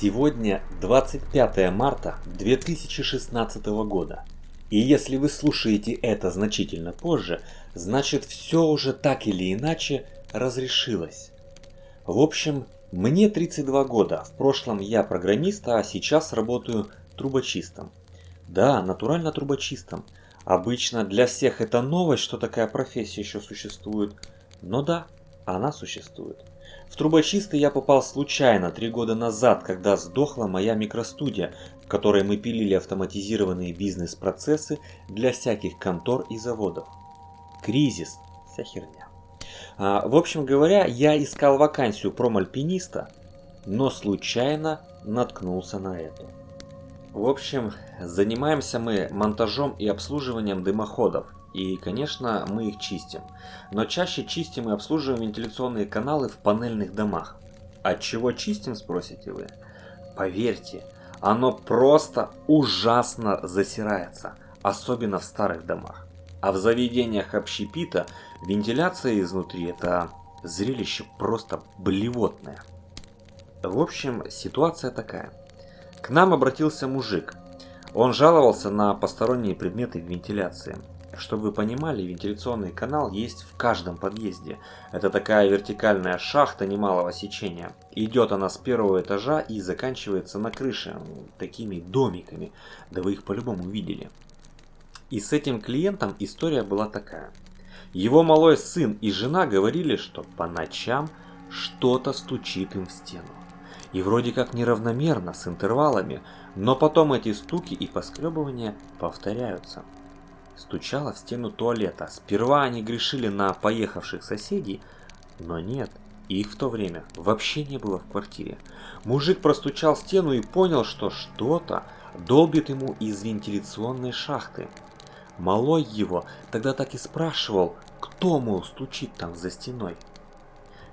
Сегодня 25 марта 2016 года. И если вы слушаете это значительно позже, значит все уже так или иначе разрешилось. В общем, мне 32 года, в прошлом я программист, а сейчас работаю трубочистом. Да, натурально трубочистом. Обычно для всех это новость, что такая профессия еще существует. Но да, она существует. В трубочисты я попал случайно 3 года назад, когда сдохла моя микростудия, в которой мы пилили автоматизированные бизнес-процессы для всяких контор и заводов. Кризис, вся херня. В общем говоря, я искал вакансию промальпиниста, но случайно наткнулся на эту. В общем, занимаемся мы монтажом и обслуживанием дымоходов. И, конечно, мы их чистим. Но чаще чистим и обслуживаем вентиляционные каналы в панельных домах. От чего чистим, спросите вы? Поверьте, оно просто ужасно засирается, особенно в старых домах. А в заведениях общепита вентиляция изнутри – это зрелище просто блевотное. В общем, ситуация такая. К нам обратился мужик. Он жаловался на посторонние предметы в вентиляции. Чтобы вы понимали, вентиляционный канал есть в каждом подъезде. Это такая вертикальная шахта немалого сечения. Идет она с первого этажа и заканчивается на крыше, такими домиками. Да вы их по-любому видели. И с этим клиентом история была такая. Его малой сын и жена говорили, что по ночам что-то стучит им в стену. И вроде как неравномерно, с интервалами, но потом эти стуки и поскребывания повторяются. Стучало в стену туалета. Сперва они грешили на поехавших соседей, но нет, их в то время вообще не было в квартире. Мужик простучал стену и понял, что что-то долбит ему из вентиляционной шахты. Малой его тогда так и спрашивал, кто, мол, стучит там за стеной.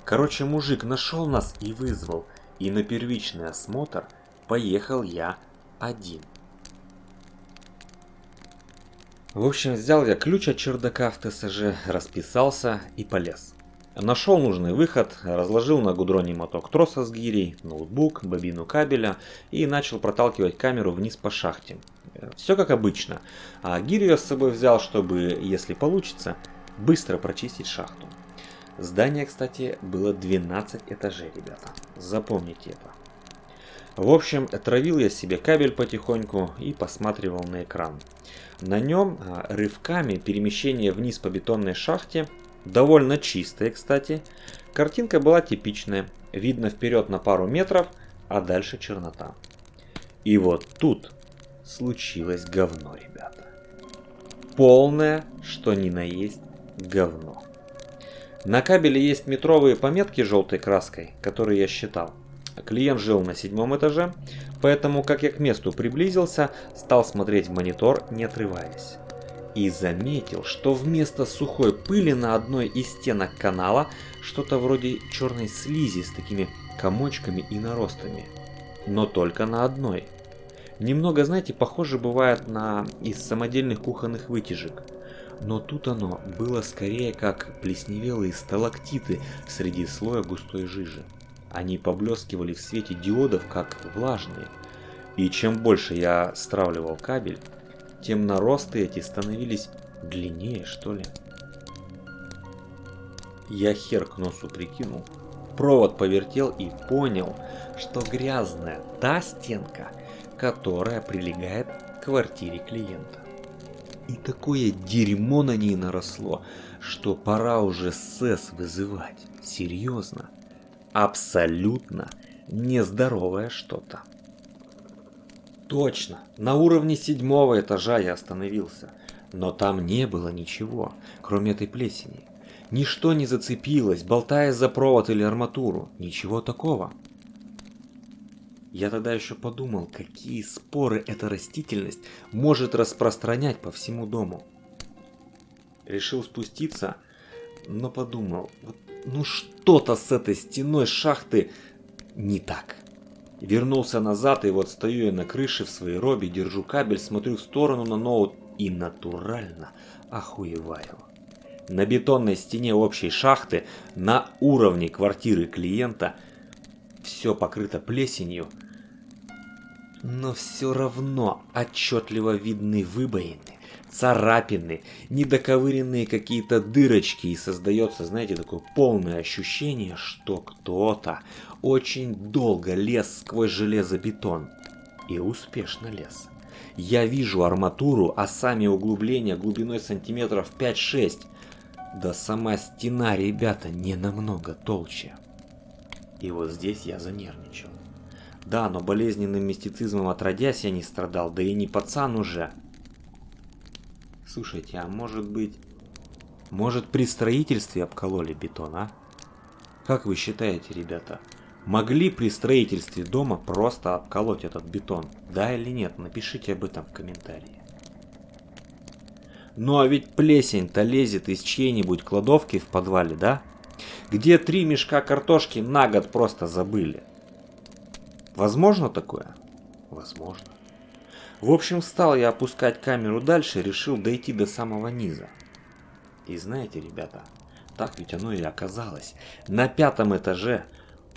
Короче, мужик нашел нас и вызвал, и на первичный осмотр поехал я один. В общем, взял я ключ от чердака в ТСЖ, расписался и полез. Нашел нужный выход, разложил на гудроне моток троса с гирей, ноутбук, бобину кабеля и начал проталкивать камеру вниз по шахте. Все как обычно, а гирю я с собой взял, чтобы, если получится, быстро прочистить шахту. Здание, кстати, было 12 этажей, ребята, запомните это. В общем, травил я себе кабель потихоньку и посматривал на экран. На нем рывками перемещение вниз по бетонной шахте, довольно чистая, кстати. Картинка была типичная, видно вперед на пару метров, а дальше чернота. И вот тут случилось говно, ребята. Полное, что ни на есть, говно. На кабеле есть метровые пометки желтой краской, которые я считал. Клиент жил на 7 этаже, поэтому, как я к месту приблизился, стал смотреть в монитор, не отрываясь. И заметил, что вместо сухой пыли на одной из стенок канала что-то вроде черной слизи с такими комочками и наростами. Но только на одной. Немного, знаете, похоже бывает на из самодельных кухонных вытяжек. Но тут оно было скорее как плесневелые сталактиты среди слоя густой жижи. Они поблескивали в свете диодов, как влажные. И чем больше я стравливал кабель, тем наросты эти становились длиннее, что ли. Я хер к носу прикинул, провод повертел и понял, что грязная та стенка, которая прилегает к квартире клиента. И такое дерьмо на ней наросло, что пора уже СЭС вызывать. Серьезно. Абсолютно нездоровое что-то. Точно, на уровне 7 этажа я остановился, но там не было ничего, кроме этой плесени. Ничто не зацепилось, болтаясь за провод или арматуру, ничего такого. Я тогда еще подумал, какие споры эта растительность может распространять по всему дому. Решил спуститься, но подумал, ну что-то с этой стеной шахты не так. Вернулся назад, и вот стою я на крыше в своей робе, держу кабель, смотрю в сторону на ноут и натурально охуеваю. На бетонной стене общей шахты, на уровне квартиры клиента, все покрыто плесенью, Но все равно отчетливо видны выбоины, царапины, недоковыренные какие-то дырочки, и создается, знаете, такое полное ощущение, что кто-то очень долго лез сквозь железобетон. И успешно лез. Я вижу арматуру, а сами углубления глубиной сантиметров 5-6. Да сама стена, ребята, не намного толще. И вот здесь я занервничал. Да, но болезненным мистицизмом отродясь я не страдал, да и не пацан уже. Слушайте, а может быть при строительстве обкололи бетон, а? Как вы считаете, ребята? Могли при строительстве дома просто обколоть этот бетон? Да или нет? Напишите об этом в комментарии. Ну а ведь плесень-то лезет из чьей-нибудь кладовки в подвале, да? Где 3 мешка картошки на год просто забыли. Возможно такое? Возможно. В общем, стал я опускать камеру дальше, решил дойти до самого низа. И знаете, ребята, так ведь оно и оказалось. На 5-м этаже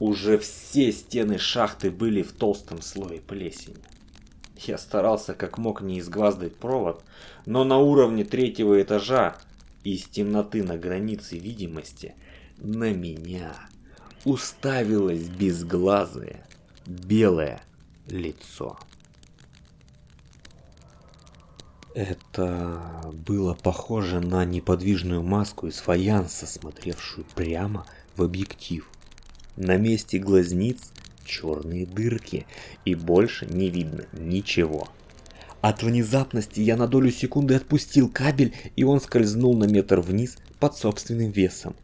уже все стены шахты были в толстом слое плесени. Я старался как мог не изгваздать провод, но на уровне 3-го этажа, из темноты на границе видимости, на меня уставилось безглазое белое лицо. Это было похоже на неподвижную маску из фаянса, смотревшую прямо в объектив. На месте глазниц черные дырки, и больше не видно ничего. От внезапности я на долю секунды отпустил кабель, и он скользнул на метр вниз под собственным весом.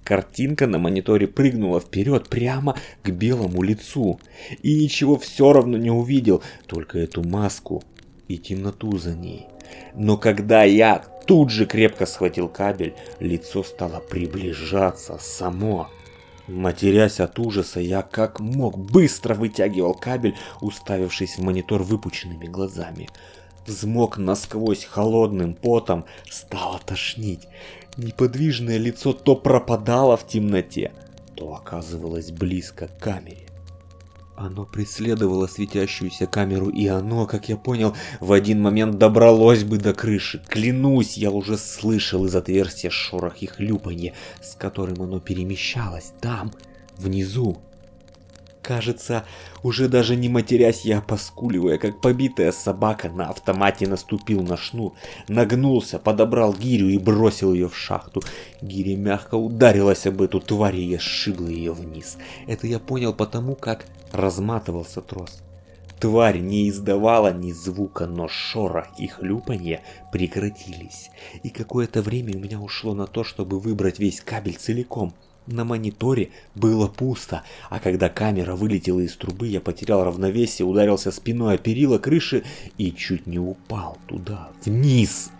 Картинка на мониторе прыгнула вперед прямо к белому лицу, и ничего все равно не увидел, только эту маску и темноту за ней. Но когда я тут же крепко схватил кабель, лицо стало приближаться само. Матерясь от ужаса, я как мог быстро вытягивал кабель, уставившись в монитор выпученными глазами. Взмок насквозь холодным потом, стало тошнить. Неподвижное лицо то пропадало в темноте, то оказывалось близко к камере. Оно преследовало светящуюся камеру, и оно, как я понял, в один момент добралось бы до крыши. Клянусь, я уже слышал из отверстия шорох и хлюпанье, с которым оно перемещалось там, внизу. Кажется, уже даже не матерясь, я, поскуливая, как побитая собака, на автомате наступил на шнур, нагнулся, подобрал гирю и бросил ее в шахту. Гиря мягко ударилась об эту тварь, и я сшибла ее вниз. Это я понял потому, как разматывался трос. Тварь не издавала ни звука, но шорох и хлюпанье прекратились. И какое-то время у меня ушло на то, чтобы выбрать весь кабель целиком. На мониторе было пусто, а когда камера вылетела из трубы, я потерял равновесие, ударился спиной о перила крыши и чуть не упал туда, вниз.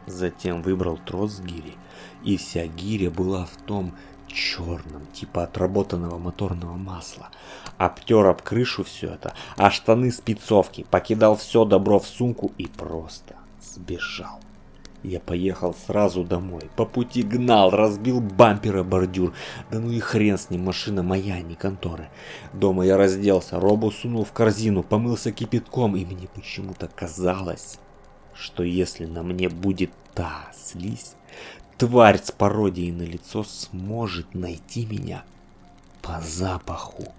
Затем выбрал трос с гирей, и вся гиря была в том черном, типа отработанного моторного масла. Обтер об крышу все это, а штаны спецовки, покидал все добро в сумку и просто сбежал. Я поехал сразу домой, по пути гнал, разбил бампер о бордюр. Да ну и хрен с ним, машина моя, не конторы. Дома я разделся, робу сунул в корзину, помылся кипятком, и мне почему-то казалось, что если на мне будет та слизь, тварь с пародией на лицо сможет найти меня по запаху.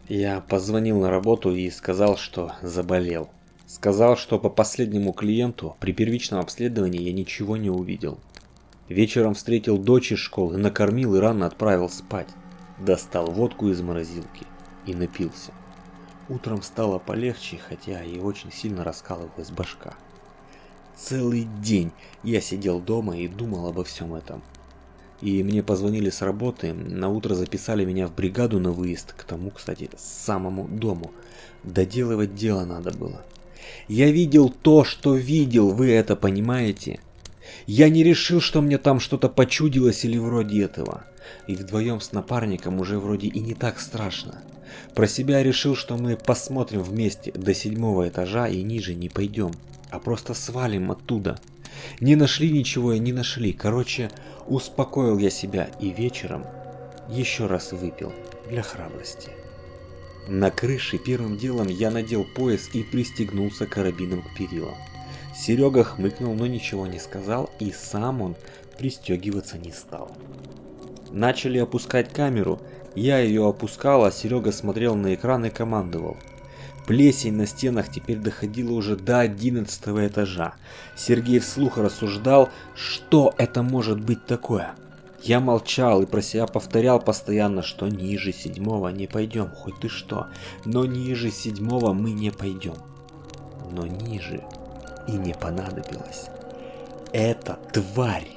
Я позвонил на работу и сказал, что заболел. Сказал, что по последнему клиенту при первичном обследовании я ничего не увидел. Вечером встретил дочь из школы, накормил и рано отправил спать. Достал водку из морозилки и напился. Утром стало полегче, хотя и очень сильно раскалывалась башка. Целый день я сидел дома и думал обо всем этом. И мне позвонили с работы, на утро записали меня в бригаду на выезд, к тому, кстати, самому дому. Доделывать дело надо было. Я видел то, что видел, вы это понимаете? Я не решил, что мне там что-то почудилось или вроде этого. И вдвоем с напарником уже вроде и не так страшно. Про себя решил, что мы посмотрим вместе до 7-го этажа и ниже не пойдем, а просто свалим оттуда. Не нашли ничего и не нашли. Короче, успокоил я себя и вечером еще раз выпил для храбрости. На крыше первым делом я надел пояс и пристегнулся карабином к перилам. Серега хмыкнул, но ничего не сказал, и сам он пристегиваться не стал. Начали опускать камеру, я ее опускал, а Серега смотрел на экран и командовал. Плесень на стенах теперь доходила уже до 11 этажа. Сергей вслух рассуждал, что это может быть такое. Я молчал и про себя повторял постоянно, что ниже 7-го не пойдем, хоть ты что, но ниже 7-го мы не пойдем. Но ниже и не понадобилось. Эта тварь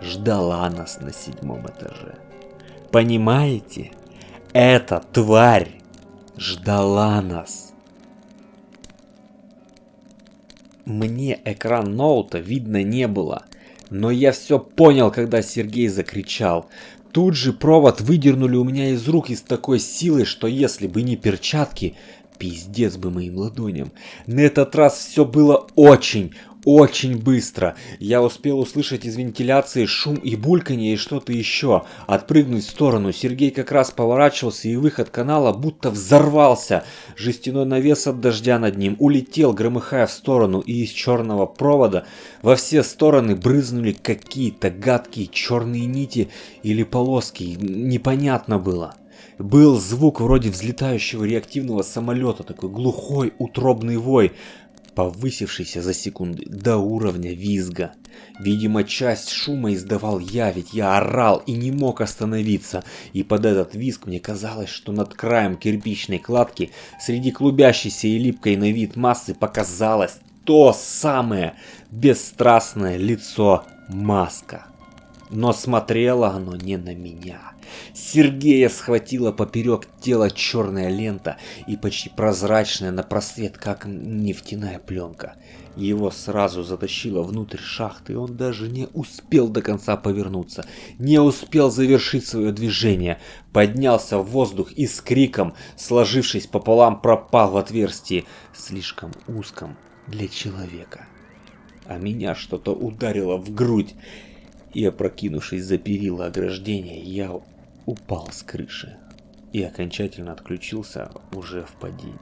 ждала нас на 7-м этаже. Понимаете? Эта тварь ждала нас. Мне экран ноута видно не было, но я все понял, когда Сергей закричал. Тут же провод выдернули у меня из рук и с такой силой, что если бы не перчатки, пиздец бы моим ладоням. На этот раз все было очень быстро. Я успел услышать из вентиляции шум и бульканье и что-то еще. Отпрыгнуть в сторону. Сергей как раз поворачивался, и выход канала будто взорвался. Жестяной навес от дождя над ним улетел, громыхая в сторону, и из черного провода во все стороны брызнули какие-то гадкие черные нити или полоски. Непонятно было. Был звук вроде взлетающего реактивного самолета, такой глухой утробный вой, повысившийся за секунды до уровня визга. Видимо, часть шума издавал я, ведь я орал и не мог остановиться, и под этот визг мне казалось, что над краем кирпичной кладки среди клубящейся и липкой на вид массы показалось то самое бесстрастное лицо Маска. Но смотрело оно не на меня. Сергея схватила поперек тела черная лента и почти прозрачная на просвет, как нефтяная пленка. Его сразу затащило внутрь шахты, и он даже не успел до конца повернуться, не успел завершить свое движение. Поднялся в воздух и с криком, сложившись пополам, пропал в отверстии, слишком узком для человека. А меня что-то ударило в грудь. И, опрокинувшись за перила ограждения, я упал с крыши и окончательно отключился уже в падении.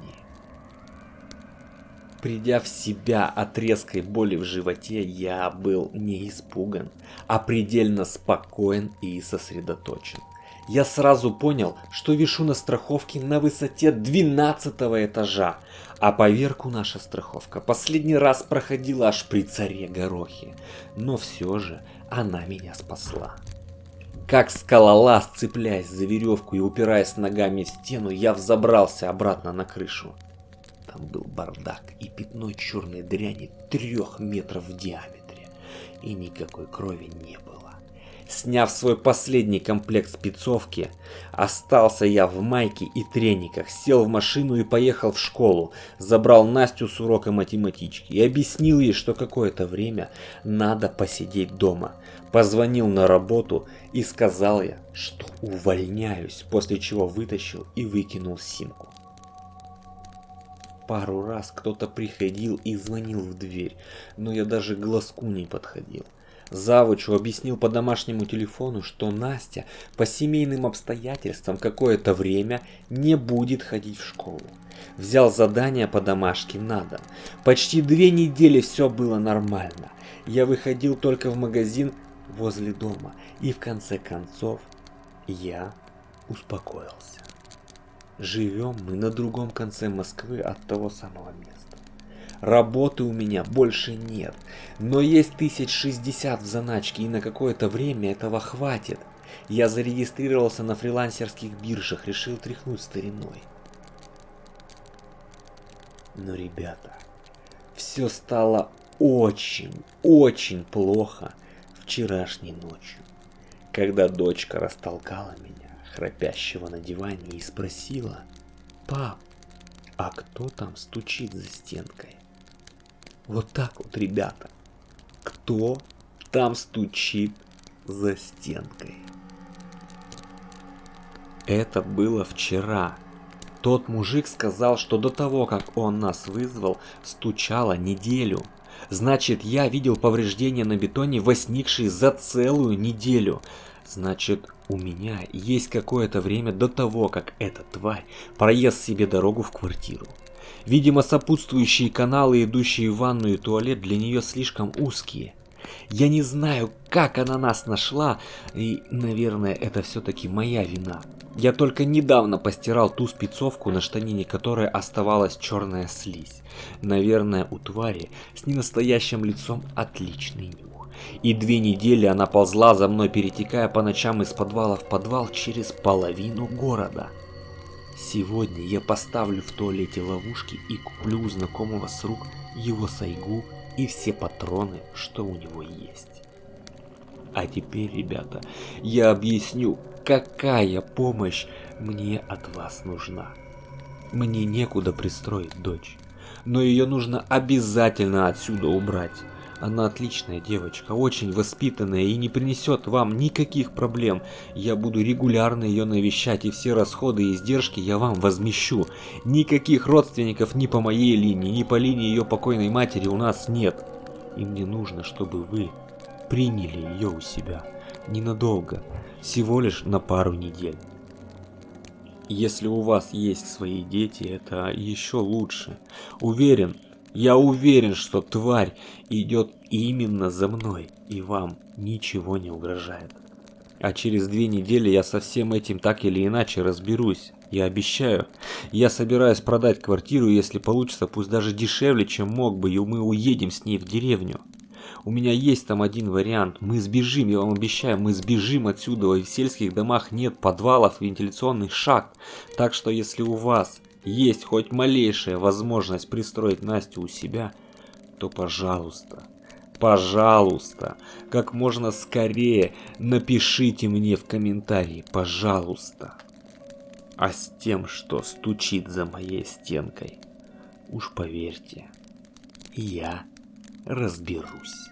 Придя в себя от резкой боли в животе, я был не испуган, а предельно спокоен и сосредоточен. Я сразу понял, что вишу на страховке на высоте 12-го этажа, а поверку наша страховка последний раз проходила аж при царе Горохе, но все же она меня спасла. Как скалолаз, цепляясь за веревку и упираясь ногами в стену, я взобрался обратно на крышу. Там был бардак и пятно черной дряни 3 метров в диаметре, и никакой крови не было. Сняв свой последний комплект спецовки, остался я в майке и трениках, сел в машину и поехал в школу, забрал Настю с урока математички и объяснил ей, что какое-то время надо посидеть дома. Позвонил на работу и сказал я, что увольняюсь, после чего вытащил и выкинул симку. Пару раз кто-то приходил и звонил в дверь, но я даже к глазку не подходил. Завучу объяснил по домашнему телефону, что Настя по семейным обстоятельствам какое-то время не будет ходить в школу. Взял задание по домашке на дом. Почти 2 недели все было нормально. Я выходил только в магазин возле дома, и в конце концов я успокоился. Живем мы на другом конце Москвы от того самого места. Работы у меня больше нет, но есть 1060 в заначке, и на какое-то время этого хватит. Я зарегистрировался на фрилансерских биржах, решил тряхнуть стариной. Но, ребята, все стало очень плохо вчерашней ночью, когда дочка растолкала меня, храпящего на диване, и спросила: «Пап, а кто там стучит за стенкой?» Вот так вот, ребята. Кто там стучит за стенкой? Это было вчера. Тот мужик сказал, что до того, как он нас вызвал, стучало неделю. Значит, я видел повреждения на бетоне, возникшие за целую неделю. Значит, у меня есть какое-то время до того, как эта тварь проест себе дорогу в квартиру. Видимо, сопутствующие каналы, идущие в ванную и туалет, для нее слишком узкие. Я не знаю, как она нас нашла, и, наверное, это все-таки моя вина. Я только недавно постирал ту спецовку, на штанине которой оставалась черная слизь. Наверное, у твари с ненастоящим лицом отличный нюх. И 2 недели она ползла за мной, перетекая по ночам из подвала в подвал через половину города. Сегодня я поставлю в туалете ловушки и куплю у знакомого с рук его сайгу и все патроны, что у него есть. А теперь, ребята, я объясню, какая помощь мне от вас нужна. Мне некуда пристроить дочь, но ее нужно обязательно отсюда убрать. Она отличная девочка, очень воспитанная и не принесет вам никаких проблем. Я буду регулярно ее навещать, и все расходы и издержки я вам возмещу. Никаких родственников ни по моей линии, ни по линии ее покойной матери у нас нет. И мне нужно, чтобы вы приняли ее у себя. Ненадолго, всего лишь на пару недель. Если у вас есть свои дети, это еще лучше. Я уверен, что тварь идет именно за мной, и вам ничего не угрожает. А через 2 недели я со всем этим так или иначе разберусь. Я обещаю. Я собираюсь продать квартиру, если получится, пусть даже дешевле, чем мог бы, и мы уедем с ней в деревню. У меня есть там один вариант. Мы сбежим, я вам обещаю, мы сбежим отсюда. И в сельских домах нет подвалов, вентиляционных шахт. Так что если у вас есть хоть малейшая возможность пристроить Настю у себя, то пожалуйста, пожалуйста, как можно скорее напишите мне в комментарии, пожалуйста. А с тем, что стучит за моей стенкой, уж поверьте, я разберусь.